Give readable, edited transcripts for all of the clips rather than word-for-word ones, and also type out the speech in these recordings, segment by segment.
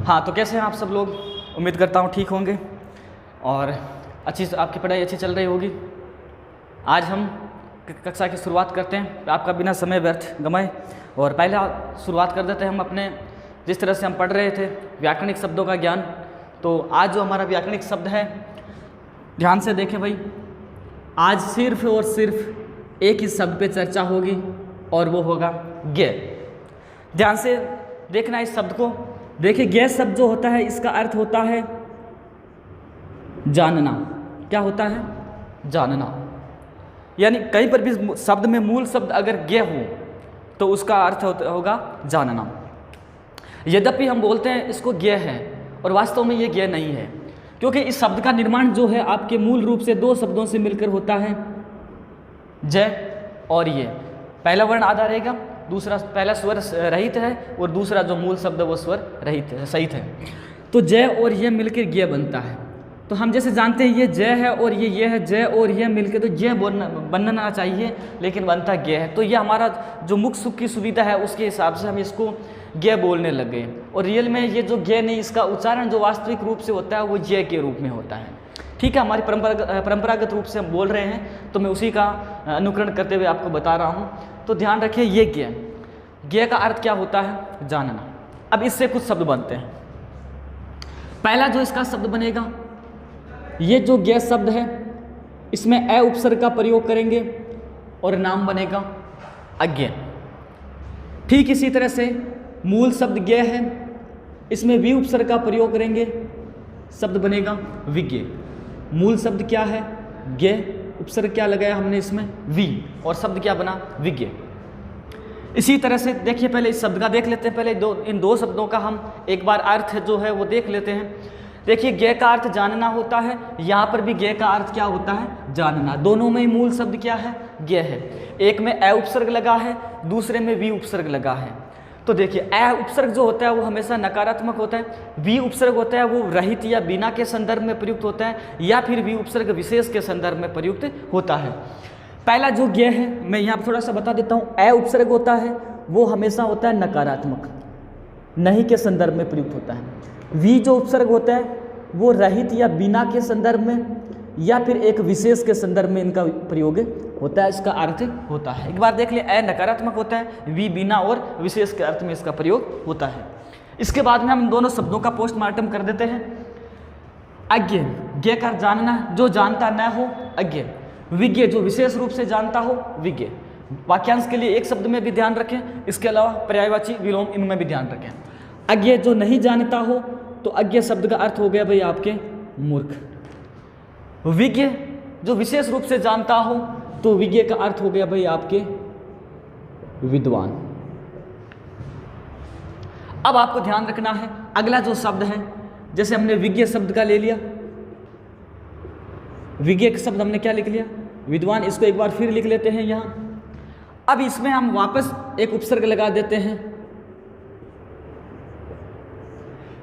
हाँ, तो कैसे हैं आप सब लोग? उम्मीद करता हूँ ठीक होंगे और आपकी पढ़ाई अच्छी चल रही होगी। आज हम कक्षा की शुरुआत करते हैं, आपका बिना समय व्यर्थ गंवाए। और पहले शुरुआत कर देते हैं हम अपने, जिस तरह से हम पढ़ रहे थे व्याकरणिक शब्दों का ज्ञान। तो आज जो हमारा व्याकरणिक शब्द है, ध्यान से देखें भाई, आज सिर्फ और सिर्फ एक ही शब्द पे चर्चा होगी और वो होगा ज्ञ। ध्यान से देखना इस शब्द को। देखिए, ज्ञ शब्द जो होता है इसका अर्थ होता है जानना। क्या होता है? जानना। यानी कहीं पर भी शब्द में मूल शब्द अगर ज्ञ हो तो उसका अर्थ होगा जानना। यद्यपि हम बोलते हैं इसको ज्ञ है और वास्तव में ये ज्ञ नहीं है, क्योंकि इस शब्द का निर्माण जो है आपके मूल रूप से दो शब्दों से मिलकर होता है, जय और ये। पहला वर्ण आधा रहेगा, दूसरा पहला स्वर रहित है और दूसरा जो मूल शब्द वो स्वर रहित है, सहित है। तो जय और ये मिलकर ज्ञ बनता है। तो हम जैसे जानते हैं ये जय है और ये है, जय और ये मिलकर तो जय बनना चाहिए, लेकिन बनता ज्ञ है। तो ये हमारा जो मुख सुख की सुविधा है उसके हिसाब से हम इसको ज्ञ बोलने लग गए। और रियल में ये जो ज्ञ नहीं, इसका उच्चारण जो वास्तविक रूप से होता है वो जय के रूप में होता है। ठीक है, हमारी परंपरागत रूप से हम बोल रहे हैं तो मैं उसी का अनुकरण करते हुए आपको बता रहा हूँ। तो ध्यान रखिए, ये ज्ञ का अर्थ क्या होता है? जानना। अब इससे कुछ शब्द बनते हैं। पहला जो इसका शब्द बनेगा, ये जो ज्ञ शब्द है इसमें अ उपसर्ग का प्रयोग करेंगे और नाम बनेगा अज्ञ। ठीक इसी तरह से मूल शब्द ज्ञ है, इसमें वी उपसर्ग का प्रयोग करेंगे, शब्द बनेगा विज्ञ। मूल शब्द क्या है? ज्ञ, उपसर्ग क्या लगाया हमने इसमें? वी, और शब्द क्या बना? विज्ञ। इसी तरह से देखिए, पहले इस शब्द का देख लेते हैं। पहले इन दो शब्दों का हम एक बार अर्थ जो है वो देख लेते हैं। देखिए, ज्ञ का अर्थ जानना होता है, यहाँ पर भी ज्ञ का अर्थ क्या होता है? जानना। दोनों में ही मूल शब्द क्या है? ज्ञ है। एक में अ उपसर्ग लगा है, दूसरे में वी उपसर्ग लगा है। तो देखिए, अ उपसर्ग जो होता है वो हमेशा नकारात्मक होता है, वी उपसर्ग होता है वो रहित या बिना के संदर्भ में प्रयुक्त होता है, या फिर वी उपसर्ग विशेष के संदर्भ में प्रयुक्त होता है। पहला जो ज्ञ है मैं यहाँ थोड़ा सा बता देता हूँ। अ उपसर्ग होता है वो हमेशा होता है नकारात्मक, नहीं के संदर्भ में प्रयुक्त होता है। वी जो उपसर्ग होता है वो रहित या बिना के संदर्भ में या फिर एक विशेष के संदर्भ में इनका प्रयोग होता है, इसका अर्थ होता है। एक बार देख लिया, अ नकारात्मक होता है, वी बिना और विशेष के अर्थ में इसका प्रयोग होता है। इसके बाद में हम दोनों शब्दों का पोस्टमार्टम कर देते हैं। अज्ञ, ज्ञ का जानना, जो जानता न हो अज्ञ। विज्ञ, जो विशेष रूप से जानता हो विज्ञ। वाक्यांश के लिए एक शब्द में भी ध्यान रखें, इसके अलावा पर्यायवाची विलोम इनमें भी ध्यान रखें। अज्ञ जो नहीं जानता हो तो अज्ञ शब्द का अर्थ हो गया भाई आपके मूर्ख। विज्ञ जो विशेष रूप से जानता हो तो विज्ञ का अर्थ हो गया भाई आपके विद्वान। अब आपको ध्यान रखना है, अगला जो शब्द है, जैसे हमने विज्ञ शब्द का ले लिया, विज्ञ का शब्द हमने क्या लिख लिया? विद्वान। इसको एक बार फिर लिख लेते हैं यहाँ। अब इसमें हम वापस एक उपसर्ग लगा देते हैं।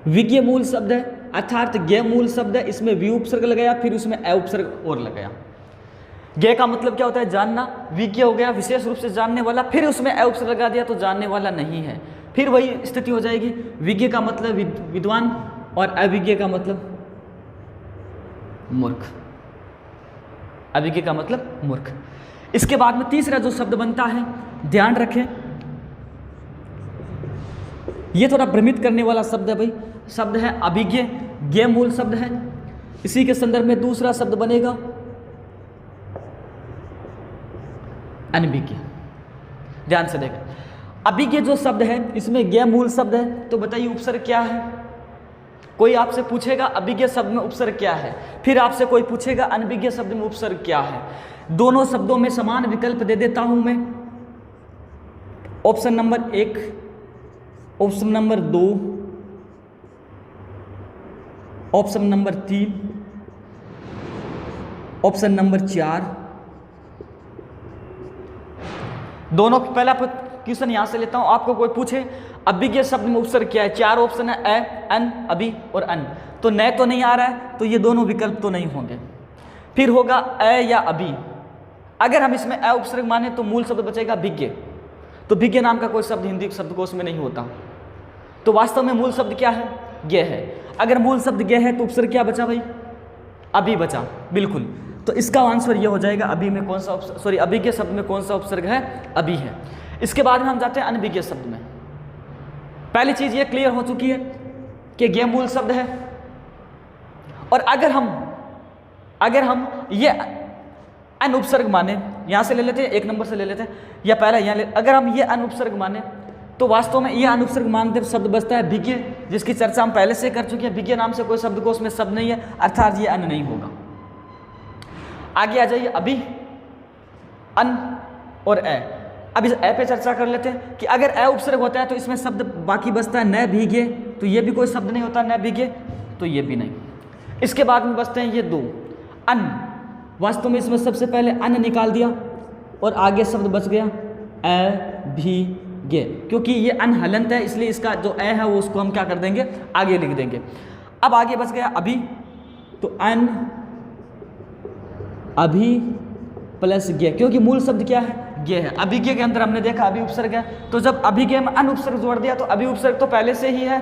विज्ञ मूल शब्द है, अर्थात ज्ञ मूल शब्द है, इसमें वी उपसर्ग लगाया, फिर उसमें अ उपसर्ग और लगाया। ज्ञ का मतलब क्या होता है? जानना। विज्ञ हो गया विशेष रूप से जानने वाला, फिर उसमें अ उपसर्ग लगा दिया तो जानने वाला नहीं है, फिर वही स्थिति हो जाएगी। विज्ञ का मतलब विद्वान और अविज्ञ का मतलब मूर्ख। अविज्ञ का मतलब मूर्ख। इसके बाद में तीसरा जो शब्द बनता है, ध्यान रखें, ये थोड़ा भ्रमित करने वाला शब्द है भाई। शब्द है अभिज्ञ, ज्ञ मूल शब्द है, इसी के संदर्भ में दूसरा शब्द बनेगा अनभिज्ञ। ध्यान से देखें, अभिज्ञ जो शब्द है इसमें ज्ञ मूल शब्द है, तो बताइए उपसर्ग क्या है? कोई आपसे पूछेगा अभिज्ञ शब्द में उपसर्ग क्या है, फिर आपसे कोई पूछेगा अनभिज्ञ शब्द में उपसर्ग क्या है। दोनों शब्दों में समान विकल्प दे देता हूं मैं। Option number 1, option number 2, option number 3, option number 4। दोनों पहला क्वेश्चन यहां से लेता हूं। आपको कोई पूछे अभिज्ञ शब्द में उपसर्ग क्या है, 4 ऑप्शन है, अ, अन, अभि और अन। तो न तो नहीं आ रहा है, तो ये दोनों विकल्प तो नहीं होंगे। फिर होगा अ या अभि। अगर हम इसमें अ उपसर्ग माने तो मूल शब्द बचेगा विज्ञ। तो विज्ञ नाम का कोई शब्द हिंदी शब्दकोश में नहीं होता। तो वास्तव में मूल शब्द क्या है? गे है। अगर मूल शब्द गे है तो उपसर्ग क्या बचा भाई? अभी बचा, बिल्कुल। तो इसका आंसर ये हो जाएगा अभी में कौन सा अभी के शब्द में कौन सा उपसर्ग है? अभी है। इसके बाद में हम जाते हैं अनभिज्ञ शब्द में। पहली चीज ये क्लियर हो चुकी है कि गे मूल शब्द है, और अगर हम ये अन उपसर्ग माने, यहां से ले लेते हैं, 1 नंबर से ले लेते हैं, या पहला यहाँ अगर हम ये अन उपसर्ग माने तो वास्तव में ये अन उपसर्ग मानते शब्द बचता है भिज्ञ, जिसकी चर्चा हम पहले से कर चुके हैं। भिज्ञ नाम से कोई शब्द को उसमें शब्द नहीं है, अर्थात ये अन नहीं होगा। आगे आ जाइए, अभी, अन और ए। अब इस ए पे चर्चा कर लेते हैं कि अगर ए उपसर्ग होता है तो इसमें शब्द बाकी बचता है न भीगे, तो ये भी कोई शब्द नहीं होता, न भीगे तो ये भी नहीं। इसके बाद में बचते हैं ये 2 अन। वास्तव में इसमें सबसे पहले अन निकाल दिया और आगे शब्द बच गया ए भी गे, क्योंकि ये अन हलंत है, इसलिए इसका जो ए है वो उसको हम क्या कर देंगे? आगे लिख देंगे। अब आगे बच गया अभी, तो अन अभी प्लस गे, क्योंकि मूल शब्द क्या है? गे है। अभिज्ञ के अंदर हमने देखा अभी उपसर्ग है, तो जब अभिज्ञ में अन उपसर्ग जोड़ दिया तो अभी उपसर्ग तो पहले से ही है,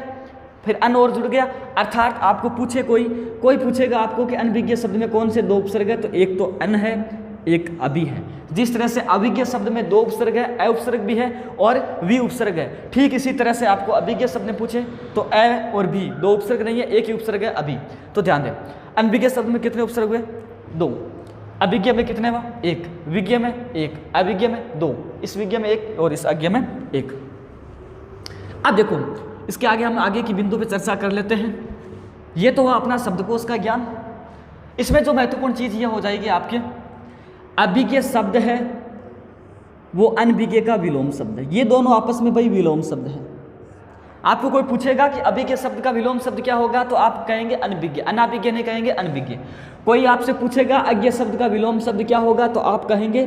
फिर अन और जुड़ गया। अर्थात आपको पूछे कोई पूछेगा आपको कि अनभिज्ञ शब्द में कौन से 2 उपसर्ग है, तो एक तो अन है, एक अभी है। जिस तरह से अभिज्ञ शब्द में 2 उपसर्ग है, ए उपसर्ग भी है और वी उपसर्ग है, ठीक इसी तरह से आपको अभिज्ञ शब्द में पूछे तो ए और भी 2 उपसर्ग नहीं है, एक ही उपसर्ग है अभी। तो ध्यान दें, अनभिज्ञ शब्द में कितने उपसर्ग हुए? 2। अभिज्ञ में कितने हुआ? 1। विज्ञ में 1, अभिज्ञ में 2, इस विज्ञ में 1 और इस अज्ञ में 1। अब देखो, इसके आगे हम आगे की बिंदु पे चर्चा कर लेते हैं। ये तो हुआ अपना शब्दकोश का ज्ञान। इसमें जो महत्वपूर्ण चीज ये हो जाएगी आपके, अभिज्ञ शब्द है वो अनभिज्ञ का विलोम शब्द है। ये दोनों आपस में भाई विलोम शब्द है। आपको कोई पूछेगा कि अभिज्ञ शब्द का विलोम शब्द क्या होगा, तो आप कहेंगे अनभिज्ञ, अनाभिज्ञ नहीं कहेंगे, अनभिज्ञ। कोई आपसे पूछेगा अज्ञ शब्द का विलोम शब्द क्या होगा, तो आप कहेंगे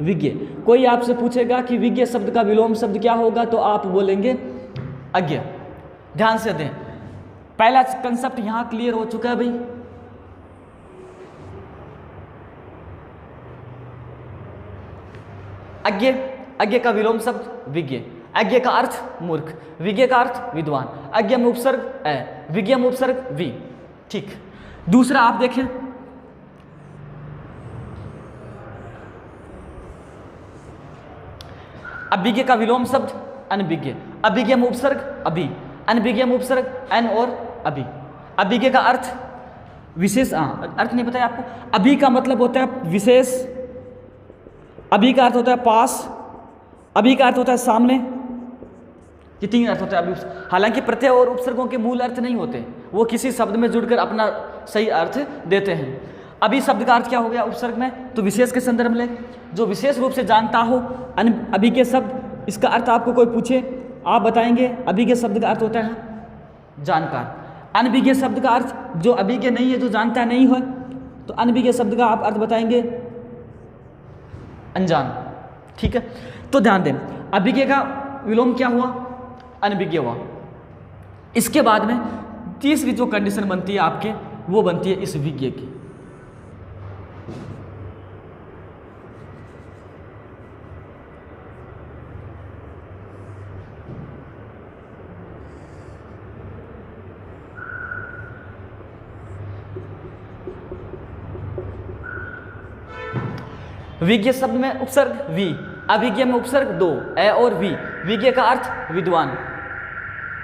विज्ञ। कोई आपसे पूछेगा कि विज्ञ शब्द का विलोम शब्द क्या होगा, तो आप बोलेंगे अज्ञ। ध्यान से दें, पहला कंसेप्ट यहां क्लियर हो चुका है भाई। अज्ञ का विलोम शब्द विज्ञ, अज्ञ का अर्थ मूर्ख, विज्ञ का अर्थ विद्वान, अज्ञ में उपसर्ग ए, विज्ञ में उपसर्ग वी। ठीक। दूसरा आप देखें, अभिज्ञ का विलोम शब्द अनभिज्ञ, अभिज्ञ में उपसर्ग अभी, अनभिज्ञ में उपसर्ग एन और अभी। अभिज्ञ का अर्थ विशेष, अर्थ नहीं पता है आपको? अभी का मतलब होता है विशेष, अभी का अर्थ होता है पास, अभी का अर्थ होता है सामने। ये 3 अर्थ होते हैं अभी। हालांकि प्रत्यय और उपसर्गों के मूल अर्थ नहीं होते, वो किसी शब्द में जुड़कर अपना सही अर्थ देते हैं। अभी शब्द का अर्थ क्या हो गया उपसर्ग में, तो विशेष के संदर्भ में, जो विशेष रूप से जानता हो अभी के शब्द, इसका अर्थ आपको कोई पूछे आप बताएंगे अभी के शब्द का अर्थ होता है जानकार। अनभिज्ञ शब्द का अर्थ जो अभिज्ञ नहीं है, जो जानता नहीं है, तो अनभिज्ञ शब्द का आप अर्थ बताएंगे अनजान। ठीक है, तो ध्यान दें, अभिज्ञ का विलोम क्या हुआ? अनभिज्ञ हुआ। इसके बाद में तीसरी जो कंडीशन बनती है आपके, वो बनती है इस विज्ञ की। विज्ञ शब्द में उपसर्ग वी, अभिज्ञ में उपसर्ग 2 ए और वी। विज्ञ का अर्थ विद्वान,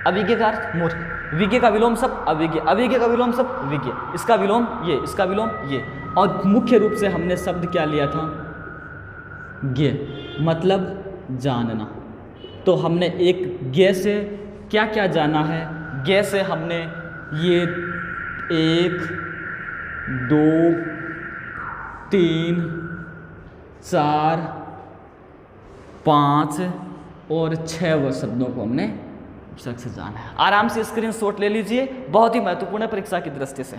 अभिज्ञ का अर्थ मूर्ख, विज्ञ का विलोम शब्द अभिज्ञ, अभिज्ञ का विलोम शब्द विज्ञ, इसका विलोम ये, इसका विलोम ये। और मुख्य रूप से हमने शब्द क्या लिया था? ज्ञ, मतलब जानना। तो हमने एक ज्ञ से क्या क्या जाना है? ज्ञ से हमने ये 1 2 3 4 5 और 6 शब्दों को हमने उपसर्ग से जाना है। आराम से स्क्रीनशॉट ले लीजिए, बहुत ही महत्वपूर्ण है परीक्षा की दृष्टि से।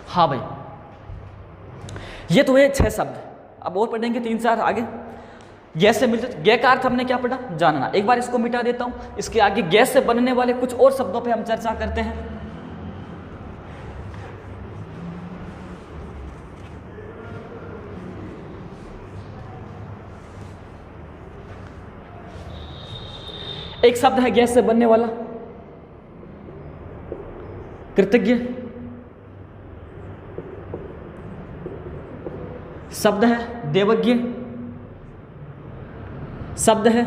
हाँ भाई, ये तो ये 6 शब्द, अब और पढ़ेंगे 3-4 आगे। गैस से मिलते, गै का अर्थ हमने क्या पढ़ा? जानना। एक बार इसको मिटा देता हूं, इसके आगे गैस से बनने वाले कुछ और शब्दों पे हम चर्चा करते हैं। एक शब्द है गैस से बनने वाला कृतज्ञ शब्द है, देवज्ञ शब्द है,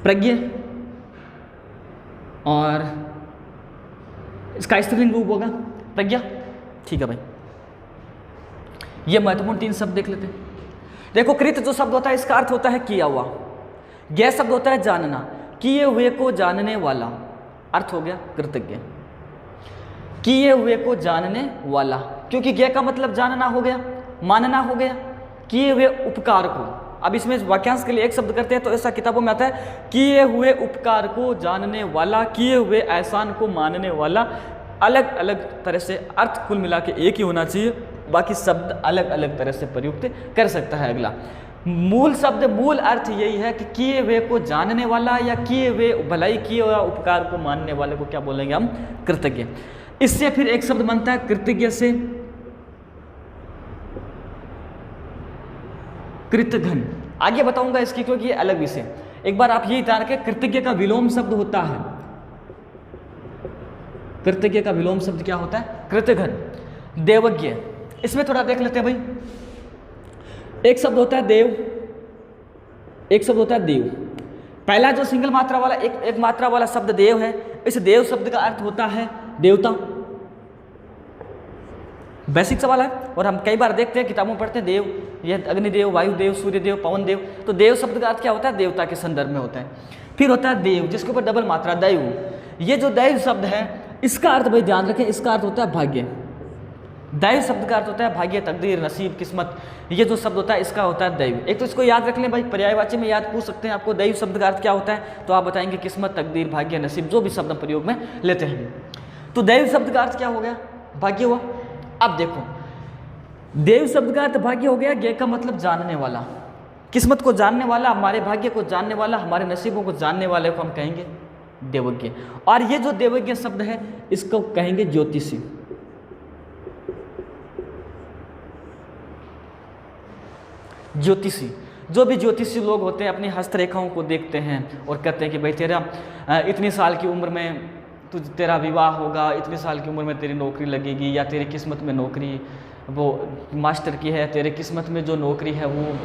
प्रज्ञ और इसका स्त्रीलिंग रूप होगा प्रज्ञा। ठीक है भाई, ये महत्वपूर्ण 3 शब्द देख लेते हैं। देखो, कृत जो शब्द होता है इसका अर्थ होता है किया हुआ, ज्ञ शब्द होता है जानना, किए हुए को जानने वाला, अर्थ हो गया कृतज्ञ, किए हुए को जानने वाला, क्योंकि ज्ञ का मतलब जानना हो गया, मानना हो गया, किए हुए उपकार को। अब इसमें वाक्यांश के लिए एक शब्द करते हैं तो ऐसा किताबों में आता है, किए हुए उपकार को जानने वाला, किए हुए एहसान को मानने वाला। अलग अलग तरह से अर्थ कुल मिला के एक ही होना चाहिए, बाकी शब्द अलग अलग तरह से प्रयुक्त कर सकता है। अगला मूल शब्द, मूल अर्थ यही है कि किए हुए को जानने वाला या किए हुए भलाई, किए हुआ उपकार को मानने वाले को क्या बोलेंगे हम? कृतज्ञ। इससे फिर एक शब्द बनता है कृतज्ञ से कृतघ्न। आगे बताऊंगा इसकी, क्योंकि ये अलग विषय। एक बार आप यही ध्यान रखें, कृतज्ञ का विलोम शब्द होता है, कृतज्ञ का विलोम शब्द क्या होता है? कृतघ्न। देवज्ञ, इसमें थोड़ा देख लेते हैं भाई। एक शब्द होता है देव, एक शब्द होता है देव। पहला जो सिंगल मात्रा वाला एक मात्रा वाला शब्द देव है, इस देव शब्द का अर्थ होता है देवता। बेसिक सवाल है और हम कई बार देखते हैं, किताबों में पढ़ते हैं देव, यह अग्निदेव, वायुदेव, सूर्यदेव, पवन देव। तो देव शब्द का अर्थ क्या होता है? देवता के संदर्भ में होता है। फिर होता है देव, जिसके ऊपर डबल मात्रा दैव। ये जो दैव शब्द है इसका अर्थ भाई ध्यान रखें, इसका अर्थ होता है भाग्य। दैव शब्द का अर्थ होता है भाग्य, तकदीर, नसीब, किस्मत। ये जो शब्द होता है इसका होता है दैव। एक तो इसको याद रख लें भाई, पर्यायवाची में याद पूछ सकते हैं आपको दैव शब्द का अर्थ क्या होता है, तो आप बताएंगे किस्मत, तकदीर, भाग्य, नसीब, जो भी शब्द प्रयोग में लेते हैं। तो दैव शब्द का अर्थ क्या हो गया? भाग्य हुआ। अब देखो, देव शब्द का अर्थ भाग्य हो गया, ज्ञ का मतलब जानने वाला, किस्मत को जानने वाला, हमारे भाग्य को जानने वाला, हमारे नसीबों को जानने वाले को हम कहेंगे देवज्ञ। और ये जो देवज्ञ शब्द है इसको कहेंगे ज्योतिषी। ज्योतिषी, जो भी ज्योतिषी लोग होते हैं अपनी हस्तरेखाओं को देखते हैं और कहते हैं कि भाई तेरा इतनी साल की उम्र में तेरा विवाह होगा, इतनी साल की उम्र में तेरी नौकरी लगेगी, या तेरी किस्मत में नौकरी वो मास्टर की है, तेरे किस्मत में जो नौकरी है वो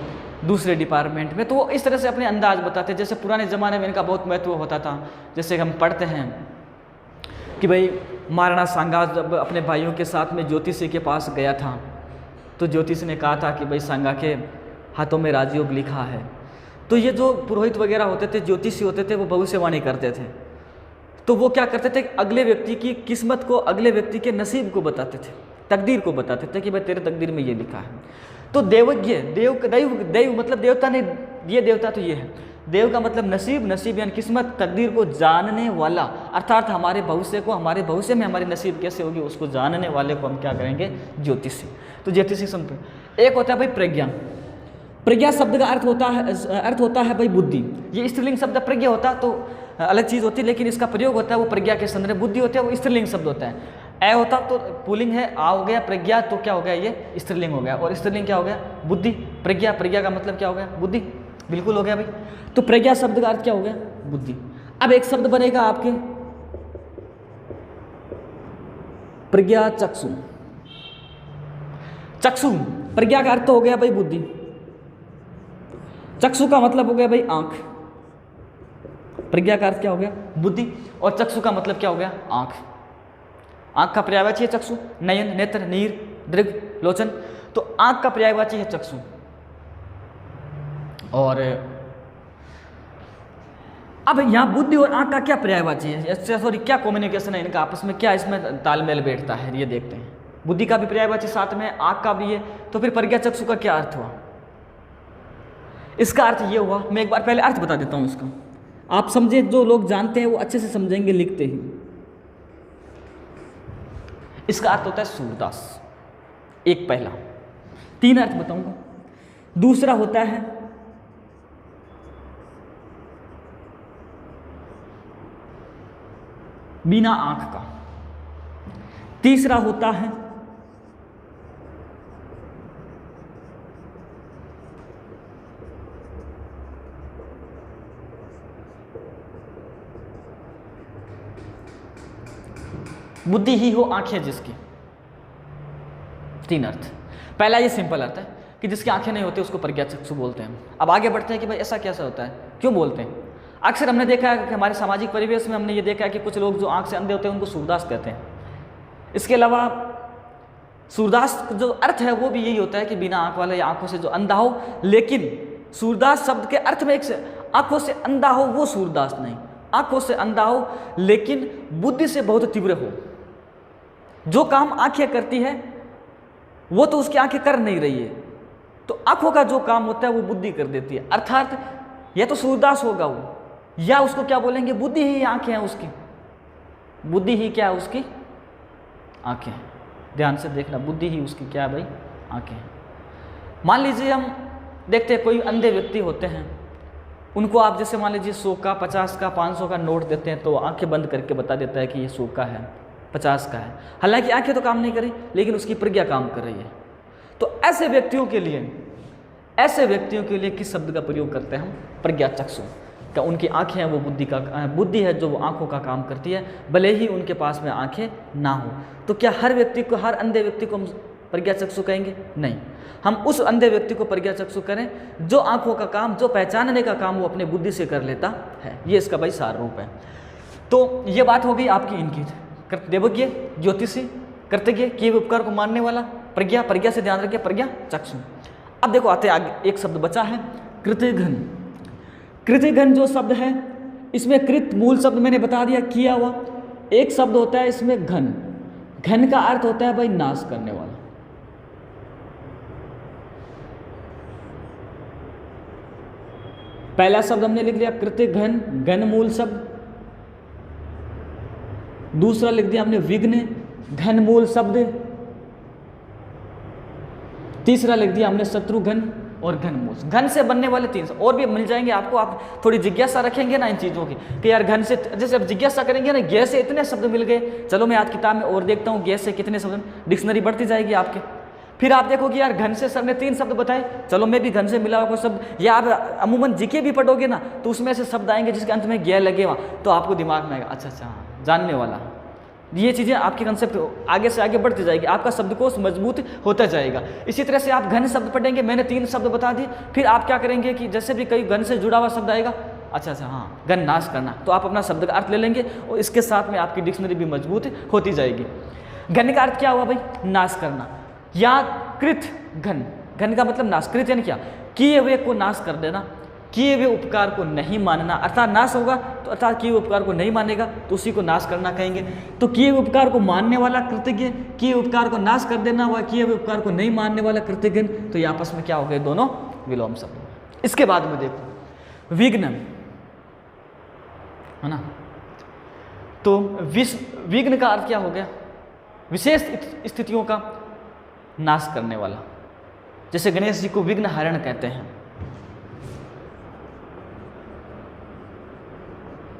दूसरे डिपार्टमेंट में। तो वो इस तरह से अपने अंदाज बताते हैं। जैसे पुराने ज़माने में इनका बहुत महत्व होता था। जैसे हम पढ़ते हैं कि भाई महाराणा सांगा जब अपने भाइयों के साथ में ज्योतिषी के पास गया था तो ज्योतिषी ने कहा था कि भाई सांगा के हाथों में राजयोग लिखा है। तो ये जो पुरोहित वगैरह होते थे, ज्योतिषी होते थे, वो भविष्यवाणी करते थे। तो वो क्या करते थे? अगले व्यक्ति की किस्मत को, अगले व्यक्ति के नसीब को बताते थे, तकदीर को बताते थे कि भाई तेरे तकदीर में ये लिखा है। तो देवज्ञ, देव मतलब देवता ने, ये देवता तो ये है। देव का मतलब नसीब, नसीब यानी किस्मत, तकदीर को जानने वाला, अर्थात हमारे भविष्य को, हमारे भविष्य में हमारी नसीब कैसे होगी उसको जानने वाले को हम क्या करेंगे? ज्योतिषी। तो ज्योतिषी सुन। एक होता है भाई प्रज्ञा। प्रज्ञा शब्द का अर्थ होता है भाई बुद्धि। ये स्त्रीलिंग शब्द प्रज्ञा होता तो अलग चीज़ होती है, लेकिन इसका प्रयोग होता है वो प्रज्ञा के संदर्भ। बुद्धि होता है वो स्त्रीलिंग शब्द होता है। ए होता तो पुल्लिंग है, आ हो गया, प्रज्ञा तो क्या हो गया? ये स्त्रीलिंग हो गया। और स्त्रीलिंग क्या हो गया? बुद्धि। प्रज्ञा, प्रज्ञा का मतलब क्या हो गया? बुद्धि। बिल्कुल हो गया भाई। तो प्रज्ञा शब्द का अर्थ क्या हो गया? बुद्धि। अब एक शब्द बनेगा आपके प्रज्ञा चक्षु। चक्षु, प्रज्ञा का अर्थ हो गया भाई बुद्धि, चक्षु का मतलब हो गया भाई आंख। प्रज्ञा का अर्थ क्या हो गया? बुद्धि। और चक्षु का मतलब क्या हो गया? आंख। आंख का पर्यायवाची है चक्षु, नयन, नेत्र, नीर, दृग, लोचन। तो आंख का पर्यायवाची है चक्षु। और अब यहां बुद्धि और आंख का क्या पर्यायवाची है, सॉरी क्या कम्युनिकेशन है इनका आपस में, क्या इसमें तालमेल बैठता है, ये देखते हैं। बुद्धि का भी पर्यायवाची साथ में, आंख का भी है। तो फिर प्रज्ञा चक्षु का क्या अर्थ हुआ? इसका अर्थ ये हुआ, मैं एक बार पहले अर्थ बता देता हूं इसका, आप समझे, जो लोग जानते हैं वो अच्छे से समझेंगे लिखते ही। इसका अर्थ होता है सूरदास, एक पहला। 3 अर्थ बताऊंगा। दूसरा होता है बिना आंख का। तीसरा होता है बुद्धि ही हो आंखें जिसकी। 3 अर्थ। पहला ये सिंपल अर्थ है कि जिसकी आंखें नहीं होती उसको प्रज्ञा चक्षु बोलते हैं। अब आगे बढ़ते हैं कि भाई ऐसा कैसा होता है, क्यों बोलते हैं। अक्सर हमने देखा है कि हमारे सामाजिक परिवेश में हमने ये देखा है कि कुछ लोग जो आंख से अंधे होते हैं उनको सूरदास कहते हैं। इसके अलावा सूरदास जो अर्थ है वो भी यही होता है कि बिना आंख वाला या आंखों से जो अंधा हो, लेकिन सूरदास शब्द के अर्थ में एक आंखों से अंधा हो वो सूरदास नहीं, आंखों से अंधा हो लेकिन बुद्धि से बहुत तीव्र हो। जो काम आंखें करती है वो तो उसकी आंखें कर नहीं रही है, तो आंखों का जो काम होता है वो बुद्धि कर देती है। अर्थात या तो सूरदास होगा वो, या उसको क्या बोलेंगे, बुद्धि ही आंखें हैं उसकी, बुद्धि ही क्या है उसकी, आंखें। ध्यान से देखना, बुद्धि ही उसकी क्या है भाई, आंखें। मान लीजिए हम देखते हैं कोई अंधे व्यक्ति होते हैं, उनको आप जैसे मान लीजिए 100 का 50 का 500 का नोट देते हैं तो आंखें बंद करके बता देता है कि ये 100 का है 50 का है, हालांकि आंखें तो काम नहीं करी लेकिन उसकी प्रज्ञा काम कर रही है। तो ऐसे व्यक्तियों के लिए किस शब्द का प्रयोग करते हैं हम, प्रज्ञा चक्षु का। उनकी आंखें हैं वो बुद्धि है जो वो आंखों का काम करती है, भले ही उनके पास में आंखें ना हो। तो क्या हर अंधे व्यक्ति को हम प्रज्ञा चक्षु कहेंगे? नहीं, हम उस अंधे व्यक्ति को प्रज्ञा चक्षु करें जो आंखों का काम, जो पहचानने का काम वो अपने बुद्धि से कर लेता है। ये इसका भाई सार रूप है। तो ये बात हो गई आपकी इनकी, देवज्ञ, ज्योतिषी, कर्तज्ञ, किए उपकार को मानने वाला, प्रज्ञा से ध्यान रखिए, प्रज्ञा चक्षु। अब देखो आते आगे एक शब्द बचा है कृतघ्न। कृतघ्न जो शब्द है इसमें कृत मूल शब्द मैंने बता दिया, किया हुआ। एक शब्द होता है इसमें घन। घन का अर्थ होता है भाई नाश करने वाला। पहला शब्द हमने लिख लिया कृतघ्न, घन मूल शब्द। दूसरा लिख दिया हमने विघ्न, घन मूल शब्द। तीसरा लिख दिया हमने शत्रुघ्न और घन मूल। घन से बनने वाले 3 और भी मिल जाएंगे आपको। आप थोड़ी जिज्ञासा रखेंगे ना इन चीज़ों की कि यार घन से, जैसे अब जिज्ञासा करेंगे ना, गै से इतने शब्द मिल गए, चलो मैं आज किताब में और देखता हूँ गै से कितने शब्द, डिक्शनरी बढ़ती जाएगी आपके। फिर आप देखोगे यार घन से सर ने 3 शब्द बताए, चलो मैं भी घन से मिला हुआ कोई शब्द, या आप अमूमन जीके भी पढ़ोगे ना तो उसमें से शब्द आएंगे जिसके अंत में गै लगे वहाँ, तो आपको दिमाग में आएगा अच्छा हाँ जानने वाला। ये चीज़ें आपके कंसेप्ट आगे से आगे बढ़ती जाएगी, आपका शब्दकोश मजबूत होता जाएगा। इसी तरह से आप घन शब्द पढ़ेंगे, मैंने 3 शब्द बता दिए, फिर आप क्या करेंगे कि जैसे भी कई घन से जुड़ा हुआ शब्द आएगा, अच्छा हाँ घन नाश करना, तो आप अपना शब्द का अर्थ ले लेंगे और इसके साथ में आपकी डिक्शनरी भी मजबूत होती जाएगी। घन का अर्थ क्या हुआ भाई, नाश करना। या कृत घन, घन का मतलब नाश, कृत यानी क्या, किए हुए को नाश कर देना, किए हुए उपकार को नहीं मानना, अर्थात नाश होगा तो अर्थात किए हुए उपकार को नहीं मानेगा तो उसी को नाश करना कहेंगे। तो किए हुए उपकार को मानने वाला कृतज्ञ, किए उपकार को नाश कर देना हुआ किए हुए उपकार को नहीं मानने वाला कृतज्ञ, तो ये आपस में क्या हो गए, दोनों विलोम शब्द। इसके बाद में देखो विघ्न है ना, तो विघ्न का अर्थ क्या हो गया, विशेष स्थितियों का नाश करने वाला। जैसे गणेश जी को विघ्न हरण कहते हैं,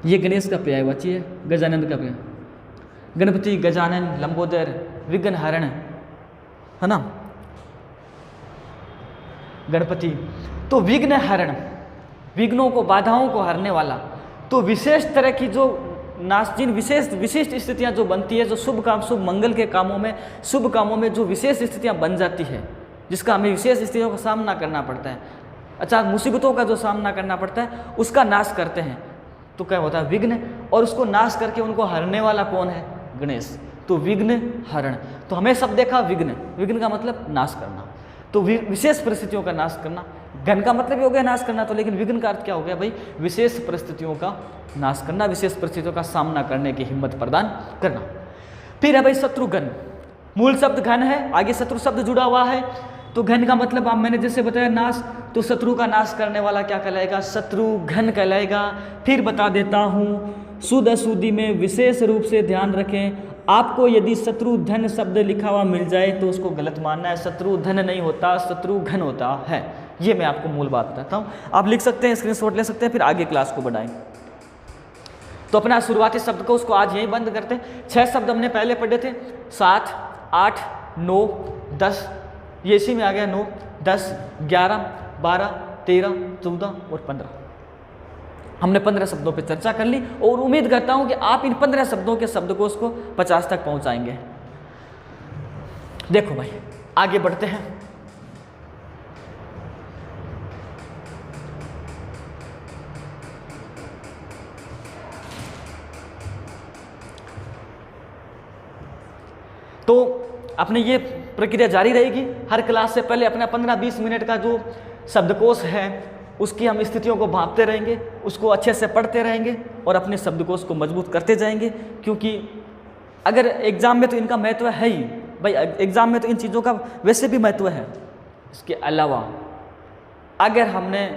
ये गणेश का पर्यायवाची है, गजानन का पर्याय, गणपति, गजानन, लंबोदर, विघ्न हरण है ना, गणपति। तो विघ्न हरण, विघ्नों को, बाधाओं को हरने वाला। तो विशेष तरह की जो जिन विशिष्ट स्थितियां जो बनती है, जो शुभ मंगल के कामों में, शुभ कामों में जो विशेष स्थितियां बन जाती है, जिसका हमें विशेष स्थितियों का सामना करना पड़ता है, अच्छा मुसीबतों का जो सामना करना पड़ता है उसका नाश करते हैं, तो क्या होता है विघ्न। और उसको नाश करके उनको हरने वाला कौन है, गणेश। तो विघ्न हरण, तो हमें सब देखा विघ्न, विघ्न का मतलब नाश करना, तो विशेष परिस्थितियों का नाश करना। घन का मतलब हो गया नाश करना, तो लेकिन विघ्न का अर्थ क्या हो गया भाई, विशेष परिस्थितियों का नाश करना, विशेष परिस्थितियों का सामना करने की हिम्मत प्रदान करना। फिर है भाई शत्रुघ्न, मूल शब्द घन है, आगे शत्रु शब्द जुड़ा हुआ है, तो घन का मतलब आप मैंने जैसे बताया नाश, तो शत्रु का नाश करने वाला क्या कहलाएगा, शत्रुघ्न कहलाएगा। फिर बता देता हूँ, शुद्ध अशुद्धि में विशेष रूप से ध्यान रखें, आपको यदि शत्रुघ्न शब्द लिखा हुआ मिल जाए तो उसको गलत मानना है, शत्रुघ्न नहीं होता, शत्रुघ्न होता है। ये मैं आपको मूल बात बताता हूँ, आप लिख सकते हैं, स्क्रीनशॉट ले सकते हैं, फिर आगे क्लास को बढ़ाएं। तो अपना शुरुआती शब्द को उसको आज यहीं बंद करते हैं। 6 शब्द हमने पहले पढ़े थे, 7, 8, 9, 10, ये इसी में आ गया 9, 10, 11, 12, 13, 14 और 15। हमने 15 शब्दों पे चर्चा कर ली और उम्मीद करता हूं कि आप इन 15 शब्दों के शब्दकोश को 50 तक पहुंचाएंगे। देखो भाई आगे बढ़ते हैं। तो अपनी ये प्रक्रिया जारी रहेगी। हर क्लास से पहले अपना 15-20 मिनट का जो शब्दकोश है उसकी हम स्थितियों को भांपते रहेंगे, उसको अच्छे से पढ़ते रहेंगे और अपने शब्दकोश को मजबूत करते जाएंगे। क्योंकि अगर एग्ज़ाम में तो इनका महत्व है ही भाई, एग्ज़ाम में तो इन चीज़ों का वैसे भी महत्व है। इसके अलावा अगर हमने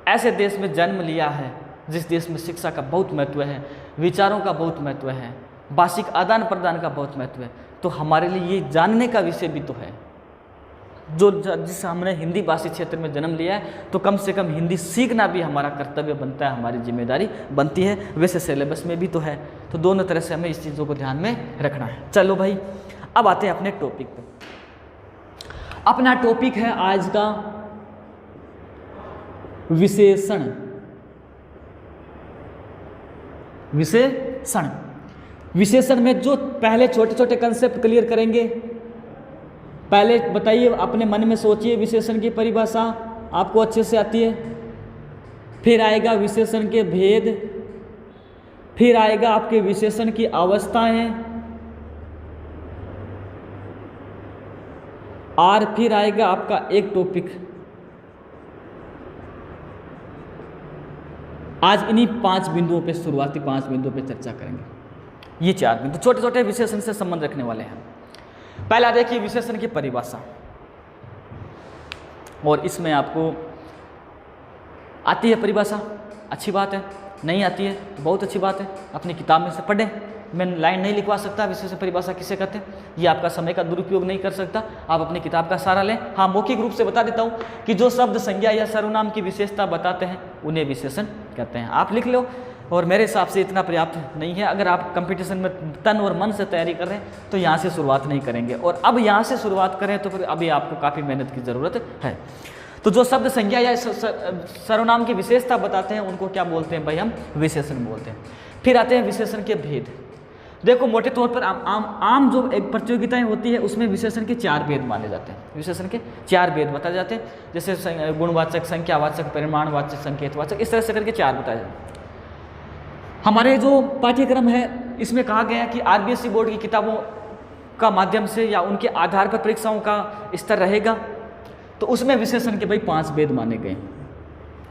ऐसे देश में जन्म लिया है जिस देश में शिक्षा का बहुत महत्व है, विचारों का बहुत महत्व है, भाषिक आदान प्रदान का बहुत महत्व है, तो हमारे लिए ये जानने का विषय भी तो है। जिस हमने हिंदी भाषी क्षेत्र में जन्म लिया है तो कम से कम हिंदी सीखना भी हमारा कर्तव्य बनता है, हमारी जिम्मेदारी बनती है। वैसे सिलेबस में भी तो है, तो दोनों तरह से हमें इस चीज़ों को ध्यान में रखना है। चलो भाई अब आते हैं अपने टॉपिक पे। अपना टॉपिक है आज का विशेषण। विशेषण विशेषण में जो पहले छोटे छोटे कंसेप्ट क्लियर करेंगे। पहले बताइए, अपने मन में सोचिए विशेषण की परिभाषा आपको अच्छे से आती है। फिर आएगा विशेषण के भेद, फिर आएगा आपके विशेषण की अवस्थाएं, और फिर आएगा आपका एक टॉपिक। आज इन्हीं 5 बिंदुओं पे, शुरुआती 5 बिंदुओं पे चर्चा करेंगे। ये 4 बिंदु छोटे छोटे विशेषण से संबंध रखने वाले हैं। पहला देखिए विशेषण की परिभाषा, और इसमें आपको आती है परिभाषा, अच्छी बात है। नहीं आती है तो बहुत अच्छी बात है, अपनी किताब में से पढ़ें। मैं लाइन नहीं लिखवा सकता विशेषण परिभाषा किसे कहते हैं, ये आपका समय का दुरुपयोग नहीं कर सकता, आप अपनी किताब का सहारा लें। हाँ, मौखिक रूप से बता देता हूँ कि जो शब्द संज्ञा या सर्वनाम की विशेषता बताते हैं उन्हें विशेषण कहते हैं। आप लिख लो, और मेरे हिसाब से इतना पर्याप्त नहीं है। अगर आप कंपटीशन में तन और मन से तैयारी कर रहे हैं तो यहाँ से शुरुआत नहीं करेंगे, और अब यहाँ से शुरुआत करें तो फिर अभी आपको काफ़ी मेहनत की ज़रूरत है। तो जो शब्द संज्ञा या सर्वनाम की विशेषता बताते हैं उनको क्या बोलते हैं भाई, हम विशेषण बोलते हैं। फिर आते हैं विशेषण के भेद। देखो मोटे तौर पर आम जो एक प्रतियोगिताएं होती है उसमें विशेषण के 4 भेद माने जाते हैं। विशेषण के 4 भेद बताए जाते हैं, जैसे गुणवाचक, संख्यावाचक, परिमाणवाचक, संकेतवाचक, इस तरह से करके 4 बताए जाते हैं। हमारे जो पाठ्यक्रम है इसमें कहा गया है कि आरबीएसई बोर्ड की किताबों का माध्यम से या उनके आधार पर परीक्षाओं का स्तर रहेगा, तो उसमें विशेषण के भाई 5 भेद माने गए।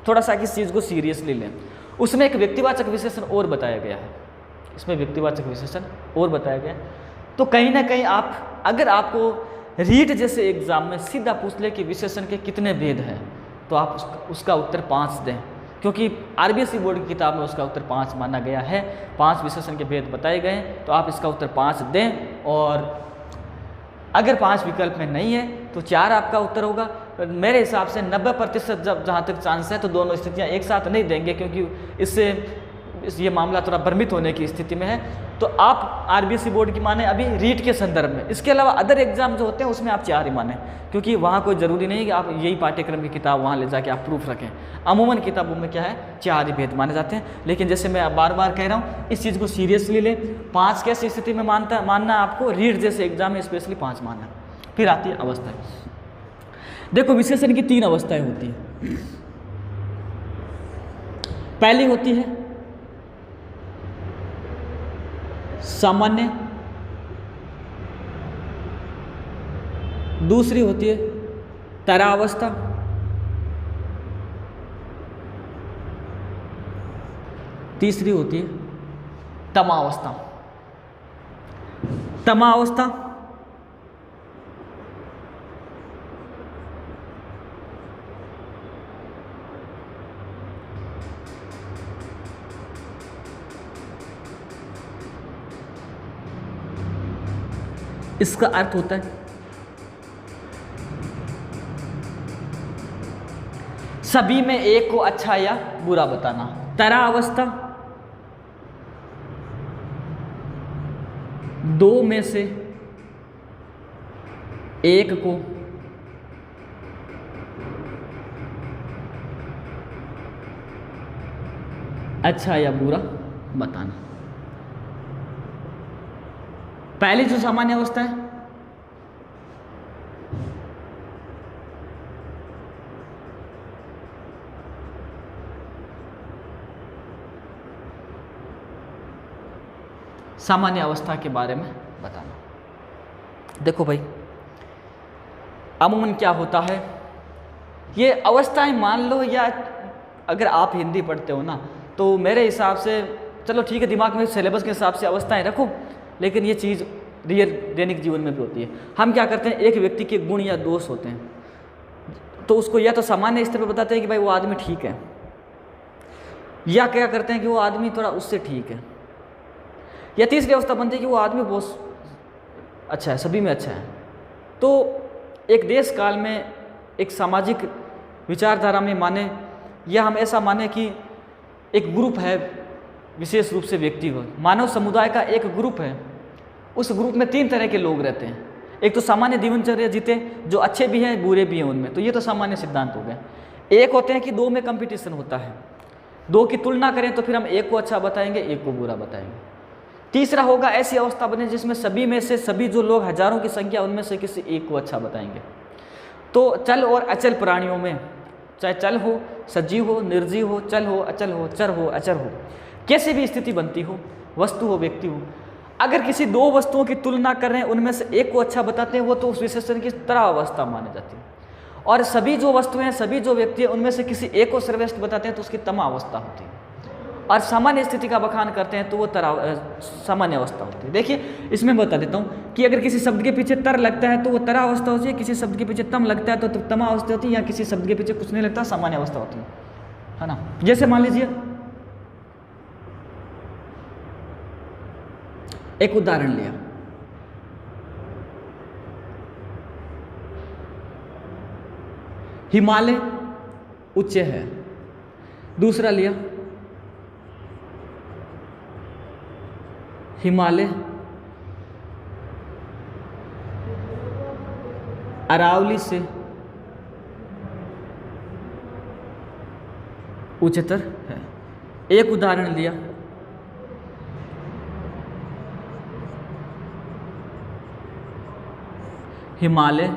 थोड़ा सा इस चीज़ को सीरियसली लें। उसमें एक व्यक्तिवाचक विशेषण और बताया गया है, इसमें व्यक्तिवाचक विशेषण और बताया गया है। तो कहीं ना कहीं आप, अगर आपको रीट जैसे एग्जाम में सीधा पूछ ले कि विशेषण के कितने भेद हैं, तो आप उसका उत्तर 5 दें, क्योंकि आरबीएसई बोर्ड की किताब में उसका उत्तर 5 माना गया है। 5 विशेषण के भेद बताए गए हैं, तो आप इसका उत्तर 5 दें। और अगर 5 विकल्प में नहीं है तो 4 आपका उत्तर होगा। मेरे हिसाब से 90% जहाँ तक चांस है तो दोनों स्थितियाँ एक साथ नहीं देंगे, क्योंकि इससे ये मामला थोड़ा भ्रमित होने की स्थिति में है। तो आप आरबीएसई बोर्ड की माने अभी रीट के संदर्भ में। इसके अलावा अदर एग्जाम जो होते हैं उसमें आप 4 ही माने, क्योंकि वहाँ कोई ज़रूरी नहीं है कि आप यही पाठ्यक्रम की किताब वहाँ ले जाके आप प्रूफ रखें। अमूमन किताबों में क्या है, 4 ही भेद माने जाते हैं। लेकिन जैसे मैं बार बार कह रहा हूँ, इस चीज़ को सीरियसली लें। 5 कैसी स्थिति में मानना आपको, रीट जैसे एग्जाम में स्पेशली 5 मानना। फिर आती है अवस्थाएं। देखो विशेषण की 3 अवस्थाएं होती हैं। पहली होती है सामान्य, दूसरी होती है तरावस्था, तीसरी होती है तमावस्था। तमावस्था इसका अर्थ होता है सभी में एक को अच्छा या बुरा बताना। तरा अवस्था 2 में से एक को अच्छा या बुरा बताना। पहली जो सामान्य अवस्था है, सामान्य अवस्था के बारे में बताना। देखो भाई, अमूमन क्या होता है, ये अवस्थाएं मान लो, या अगर आप हिंदी पढ़ते हो ना तो मेरे हिसाब से चलो ठीक है, दिमाग में सिलेबस के हिसाब से अवस्थाएं रखो, लेकिन ये चीज़ रियल दैनिक जीवन में भी होती है। हम क्या करते हैं, एक व्यक्ति के गुण या दोष होते हैं, तो उसको या तो सामान्य स्तर पर बताते हैं कि भाई वो आदमी ठीक है, या क्या करते हैं कि वो आदमी थोड़ा उससे ठीक है, या तीसरी अवस्था बनती है कि वो आदमी बहुत अच्छा है, सभी में अच्छा है। तो एक देश काल में, एक सामाजिक विचारधारा में माने, या हम ऐसा माने कि एक ग्रुप है, विशेष रूप से व्यक्ति हो, मानव समुदाय का एक ग्रुप है, उस ग्रुप में 3 तरह के लोग रहते हैं। एक तो सामान्य जीवनचर्या जीते, जो अच्छे भी हैं बुरे भी हैं उनमें, तो ये तो सामान्य सिद्धांत हो गए। एक होते हैं कि 2 में कंपटीशन होता है, 2 की तुलना करें तो फिर हम एक को अच्छा बताएंगे, एक को बुरा बताएंगे। तीसरा होगा ऐसी अवस्था बने जिसमें सभी में से, सभी जो लोग हजारों की संख्या, उनमें से किसी एक को अच्छा बताएंगे। तो चल और अचल प्राणियों में, चाहे चल हो, सजीव हो, निर्जीव हो, चल हो, अचल हो, चर हो, अचर हो, कैसी भी स्थिति बनती हो, वस्तु हो, व्यक्ति हो, अगर किसी 2 वस्तुओं की तुलना कर रहे हैं, उनमें से एक को अच्छा बताते हैं, वो तो उस विशेषण की तरह अवस्था मानी जाती है। और सभी जो वस्तुएं, सभी जो व्यक्ति हैं, उनमें से किसी एक को सर्वश्रेष्ठ बताते हैं तो उसकी तमा अवस्था होती है। और सामान्य स्थिति का बखान करते हैं तो वो सामान्य अवस्था होती है। देखिए, इसमें बता देता हूँ कि अगर किसी शब्द के पीछे तर लगता है तो वो तरा अवस्था होती है, किसी शब्द के पीछे तम लगता है तो तमा अवस्था होती है, या किसी शब्द के पीछे कुछ नहीं लगता, सामान्य अवस्था होती है ना। जैसे मान लीजिए, एक उदाहरण लिया, हिमालय उच्च है। दूसरा लिया, हिमालय अरावली से उच्चतर है। एक उदाहरण लिया, हिमालय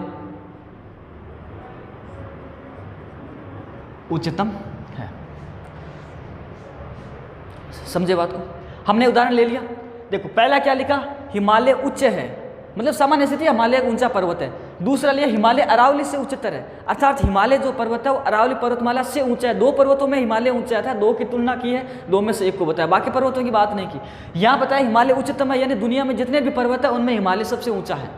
उच्चतम है। समझे बात को? हमने उदाहरण ले लिया। देखो, पहला क्या लिखा, हिमालय उच्च है, मतलब सामान्य स्थिति, हिमालय एक ऊंचा पर्वत है। दूसरा लिया, हिमालय अरावली से उच्चतर है, अर्थात हिमालय जो पर्वत है वो अरावली पर्वतमाला से ऊंचा है। 2 पर्वतों में हिमालय ऊंचा था, 2 की तुलना की है, 2 में से एक को बताया, बाकी पर्वतों की बात नहीं की। यहाँ बताया हिमालय उच्चतम है, यानी दुनिया में जितने भी पर्वत है उनमें हिमालय सबसे ऊंचा है।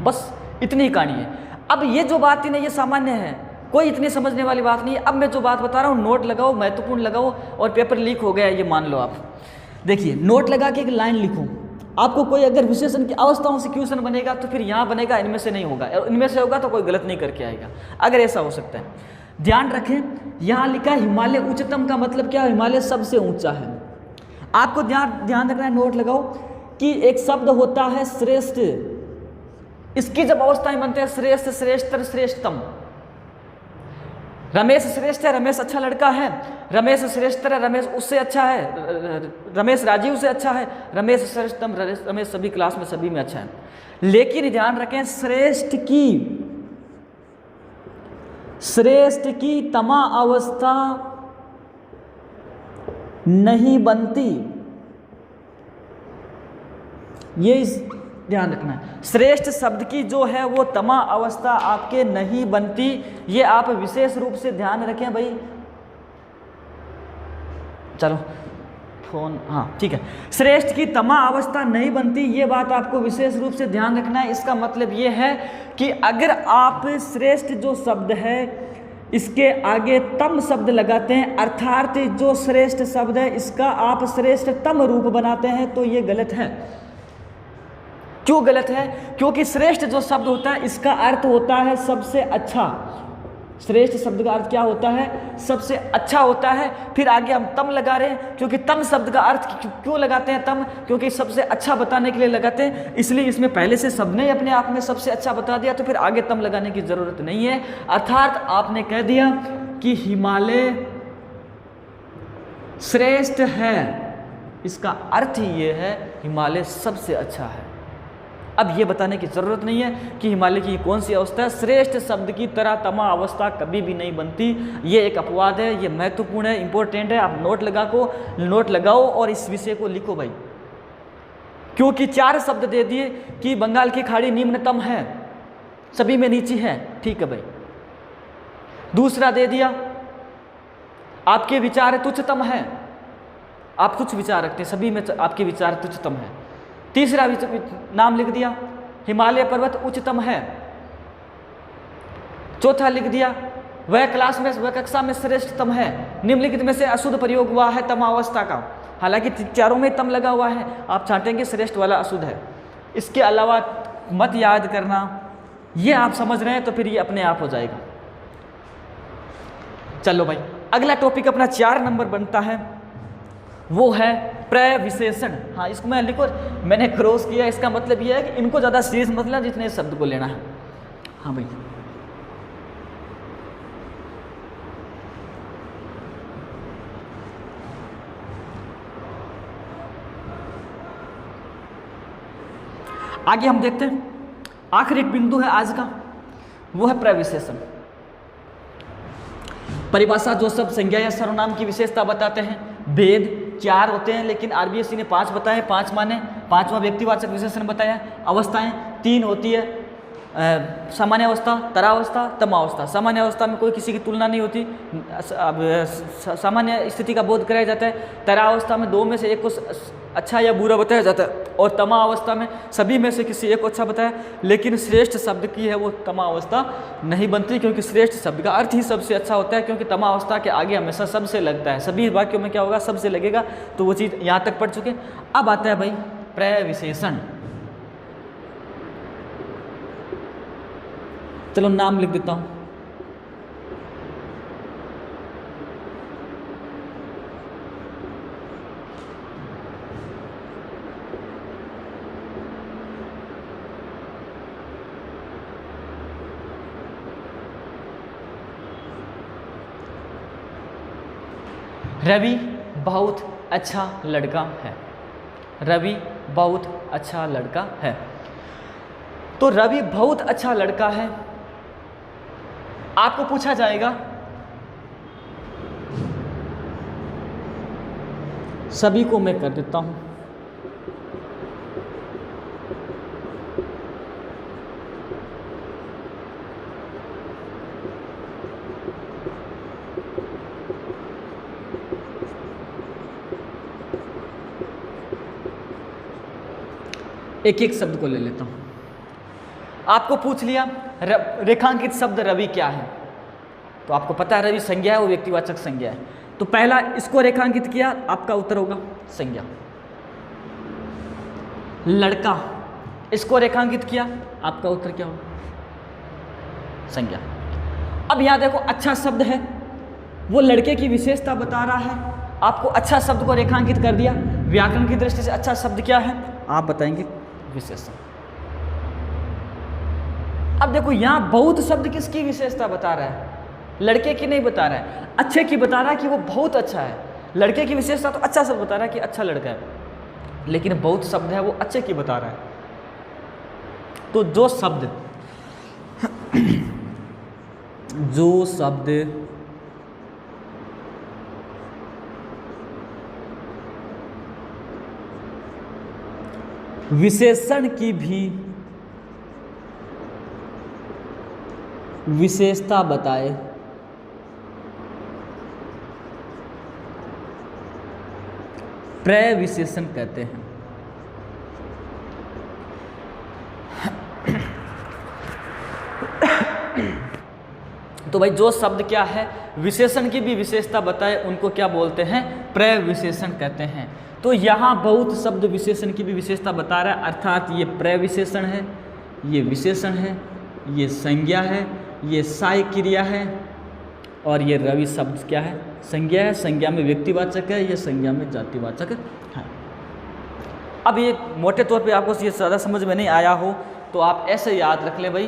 बस इतनी ही कहानी है। अब ये जो बात थी ना, ये सामान्य है, कोई इतनी समझने वाली बात नहीं है। अब मैं जो बात बता रहा हूँ, नोट लगाओ, महत्वपूर्ण लगाओ, और पेपर लीक हो गया ये मान लो आप। देखिए, नोट लगा के एक लाइन लिखो। आपको कोई अगर विशेषण की अवस्थाओं से क्वेश्चन बनेगा तो फिर यहाँ बनेगा, इनमें से नहीं होगा, इनमें से होगा तो कोई गलत नहीं करके आएगा, अगर ऐसा हो सकता है। ध्यान रखें, यहाँ लिखा है हिमालय उच्चतम, का मतलब क्या है, हिमालय सबसे ऊंचा है। आपको ध्यान रखना है, नोट लगाओ कि एक शब्द होता है श्रेष्ठ, इसकी जब अवस्थाएं बनते हैं श्रेष्ठ, श्रेष्ठतर, श्रेष्ठतम। रमेश श्रेष्ठ है, रमेश अच्छा लड़का है, रमेश श्रेष्ठतर है, रमेश उससे अच्छा है, रमेश राजीव से अच्छा है, रमेश श्रेष्ठतम, रमेश सभी क्लास में सभी में अच्छा है। लेकिन ध्यान रखें, श्रेष्ठ की तमा अवस्था नहीं बनती, ये ध्यान रखना है। श्रेष्ठ शब्द की जो है वो तमा अवस्था आपके नहीं बनती, ये आप विशेष रूप से ध्यान रखें भाई। चलो फोन, हाँ ठीक है, श्रेष्ठ की तमा अवस्था नहीं बनती, ये बात आपको विशेष रूप से ध्यान रखना है। इसका मतलब ये है कि अगर आप श्रेष्ठ जो शब्द है इसके आगे तम शब्द लगाते हैं, अर्थात जो श्रेष्ठ शब्द है इसका आप श्रेष्ठतम रूप बनाते हैं, तो ये गलत है। क्यों गलत है? क्योंकि श्रेष्ठ जो शब्द होता है इसका अर्थ होता है सबसे अच्छा। श्रेष्ठ शब्द का अर्थ क्या होता है? सबसे अच्छा होता है। फिर आगे हम तम लगा रहे हैं, क्योंकि तम शब्द का अर्थ क्यों लगाते हैं तम? क्योंकि सबसे अच्छा बताने के लिए लगाते हैं, इसलिए इसमें पहले से सब ने अपने आप में सबसे अच्छा बता दिया, तो फिर आगे तम लगाने की जरूरत नहीं है। अर्थात आपने कह दिया कि हिमालय श्रेष्ठ है, इसका अर्थ ही ये है हिमालय सबसे अच्छा है। अब ये बताने की ज़रूरत नहीं है कि हिमालय की कौन सी अवस्था है। श्रेष्ठ शब्द की तरह तमा अवस्था कभी भी नहीं बनती, ये एक अपवाद है, ये महत्वपूर्ण है, इंपॉर्टेंट है। आप नोट लगाओ और इस विषय को लिखो भाई, क्योंकि 4 शब्द दे दिए कि बंगाल की खाड़ी निम्नतम है, सभी में नीची है, ठीक है भाई। दूसरा दे दिया आपके विचार तुच्छतम है, आप तुच्छ विचार रखते हैं, सभी में आपके विचार तुच्छतम है। तीसरा नाम लिख दिया हिमालय पर्वत उच्चतम है। चौथा लिख दिया वह क्लास में, वह कक्षा में श्रेष्ठतम है। निम्नलिखित में से अशुद्ध प्रयोग हुआ है तमावस्था का, हालांकि चारों में तम लगा हुआ है, आप चाहते श्रेष्ठ वाला अशुद्ध है। इसके अलावा मत याद करना, ये आप समझ रहे हैं तो फिर ये अपने आप हो जाएगा। चलो भाई, अगला टॉपिक अपना 4 नंबर बनता है, वो है प्रविशेषण। हाँ, इसको मैं लिखो, मैंने क्रॉस किया, इसका मतलब ये है कि इनको ज़्यादा सीरियस मतलब जितने शब्द को लेना है। हाँ भाई, आगे हम देखते हैं, आखिरी बिंदु है आज का, वो है प्रविशेषण। परिभाषा जो सब संज्ञा या सर्वनाम की विशेषता बताते हैं। भेद 4 होते हैं, लेकिन आरबीएससी ने 5 बताए। 5 माने 5वां व्यक्तिवाचक विशेषण बताया। अवस्थाएं 3 होती है, सामान्य अवस्था, तरावस्था, तमावस्था। सामान्य अवस्था में कोई किसी की तुलना नहीं होती, सामान्य स्थिति का बोध कराया जाता है। तरावस्था में 2 में से एक को अच्छा या बुरा बताया जाता है, और तमा अवस्था में सभी में से किसी एक को अच्छा बताया। लेकिन श्रेष्ठ शब्द की है वो तमा अवस्था नहीं बनती, क्योंकि श्रेष्ठ शब्द का अर्थ ही सबसे अच्छा होता है, क्योंकि तमा अवस्था के आगे हमेशा सबसे लगता है। सभी वाक्यों में क्या होगा, सबसे लगेगा, तो वो चीज़ यहाँ तक पढ़ चुके। अब आता है भाई प्रविशेषण। चलो नाम लिख देता हूँ। रवि बहुत अच्छा लड़का है। रवि बहुत अच्छा लड़का है। तो रवि बहुत अच्छा लड़का है, आपको पूछा जाएगा सभी को मैं कर देता हूं। एक एक शब्द को ले लेता हूं। आपको पूछ लिया रेखांकित शब्द रवि क्या है, तो आपको पता है रवि संज्ञा है, वो व्यक्तिवाचक संज्ञा है। तो पहला इसको रेखांकित किया, आपका उत्तर होगा संज्ञा। लड़का, इसको रेखांकित किया, आपका उत्तर क्या होगा, संज्ञा। अब यहां देखो अच्छा शब्द है, वो लड़के की विशेषता बता रहा है, आपको अच्छा शब्द को रेखांकित कर दिया। व्याकरण की दृष्टि से अच्छा शब्द क्या है, आप बताएंगे विशेषण। अब देखो यहां बहुत शब्द किसकी विशेषता बता रहा है, लड़के की नहीं बता रहा है, अच्छे की बता रहा है कि वो बहुत अच्छा है। लड़के की विशेषता तो अच्छा शब्द बता रहा है कि अच्छा लड़का है, लेकिन बहुत शब्द है वो अच्छे की बता रहा है। तो जो शब्द विशेषण की भी विशेषता बताए, प्रविशेषण कहते हैं। तो भाई जो शब्द क्या है विशेषण की भी विशेषता बताए, उनको क्या बोलते हैं, प्रविशेषण कहते हैं। तो यहाँ बहुत शब्द विशेषण की भी विशेषता बता रहा है, अर्थात ये प्रविशेषण है, ये विशेषण है, ये संज्ञा है, ये सहायक क्रिया है, और ये रवि शब्द क्या है, संज्ञा है। संज्ञा में व्यक्तिवाचक है, ये संज्ञा में जातिवाचक है। अब ये मोटे तौर पे आपको ये ज़्यादा समझ में नहीं आया हो तो आप ऐसे याद रख लें भाई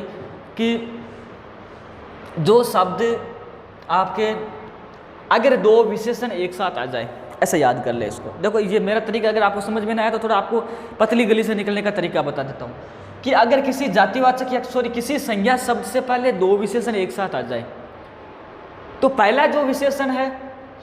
कि जो शब्द आपके अगर 2 विशेषण एक साथ आ जाए, ऐसा याद कर ले इसको। देखो ये मेरा तरीका अगर आपको समझ में ना आया तो थोड़ा आपको पतली गली से निकलने का तरीका बता देता हूँ कि अगर किसी जातिवाचक या किसी संज्ञा शब्द से पहले दो विशेषण एक साथ आ जाए तो पहला जो विशेषण है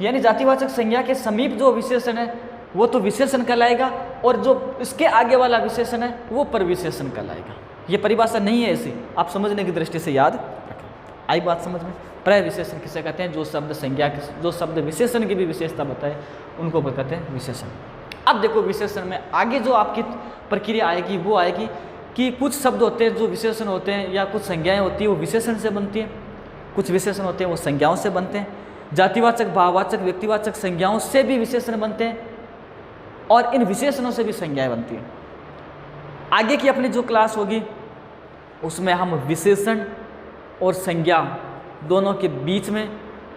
यानी जातिवाचक संज्ञा के समीप जो विशेषण है वो तो विशेषण कहलाएगा और जो इसके आगे वाला विशेषण है वो परविशेषण कहलाएगा। ये परिभाषा नहीं है ऐसी, आप समझने की दृष्टि से याद रखें। आई बात समझ में? प्रविशेषण किसे कहते हैं? जो शब्द संज्ञा जो शब्द विशेषण की भी विशेषता बताए उनको कहते हैं विशेषण। अब देखो विशेषण में आगे जो आपकी प्रक्रिया आएगी वो आएगी कि कुछ शब्द होते हैं जो विशेषण होते हैं या कुछ संज्ञाएं होती है वो विशेषण से बनती हैं, कुछ विशेषण होते हैं वो संज्ञाओं से बनते हैं। जातिवाचक, भाववाचक, व्यक्तिवाचक संज्ञाओं से भी विशेषण बनते हैं और इन विशेषणों से भी संज्ञाएं बनती हैं। आगे की अपनी जो क्लास होगी उसमें हम विशेषण और संज्ञा दोनों के बीच में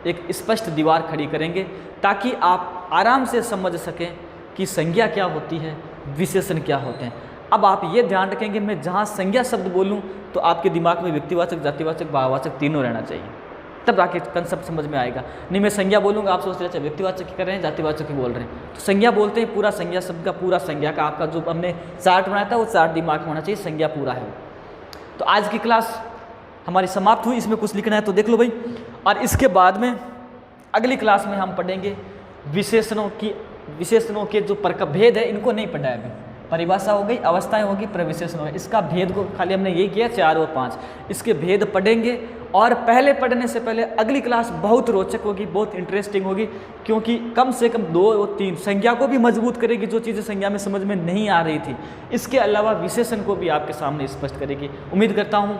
एक स्पष्ट दीवार खड़ी करेंगे ताकि आप आराम से समझ सकें कि संज्ञा क्या होती है, विशेषण क्या होते हैं। अब आप ये ध्यान रखेंगे मैं जहाँ संज्ञा शब्द बोलूँ तो आपके दिमाग में व्यक्तिवाचक, जातिवाचक, भाववाचक तीनों रहना चाहिए, तब आके कंसेप्ट समझ में आएगा। नहीं मैं संज्ञा बोलूँगा आप सोचते अच्छा व्यक्तिवाचक की कर रहे हैं, जातिवाचक की बोल रहे हैं। तो संज्ञा बोलते हैं पूरा संज्ञा शब्द का, पूरा संज्ञा का आपका जो हमने चार्ट बनाया था वो चार्ट दिमाग में होना चाहिए, संज्ञा पूरा है। तो आज की क्लास हमारी समाप्त हुई, इसमें कुछ लिखना है तो देख लो भाई। और इसके बाद में अगली क्लास में हम पढ़ेंगे विशेषणों के जो भेद है, इनको नहीं पढ़ा है अभी। परिभाषा हो गई, अवस्थाएं होगी, प्रविशेषण हो गए, इसका भेद को खाली हमने यही किया 4 और 5, इसके भेद पढ़ेंगे। और पहले पढ़ने से पहले अगली क्लास बहुत रोचक होगी, बहुत इंटरेस्टिंग होगी, क्योंकि कम से कम 2 और 3 संज्ञा को भी मजबूत करेगी, जो चीज़ें संज्ञा में समझ में नहीं आ रही थी। इसके अलावा विशेषण को भी आपके सामने स्पष्ट करेगी। उम्मीद करता हूँ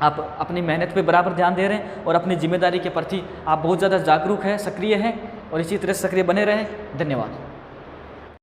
आप अपनी मेहनत पे बराबर ध्यान दे रहे हैं और अपनी जिम्मेदारी के प्रति आप बहुत ज़्यादा जागरूक हैं, सक्रिय हैं और इसी तरह सक्रिय बने रहें। धन्यवाद।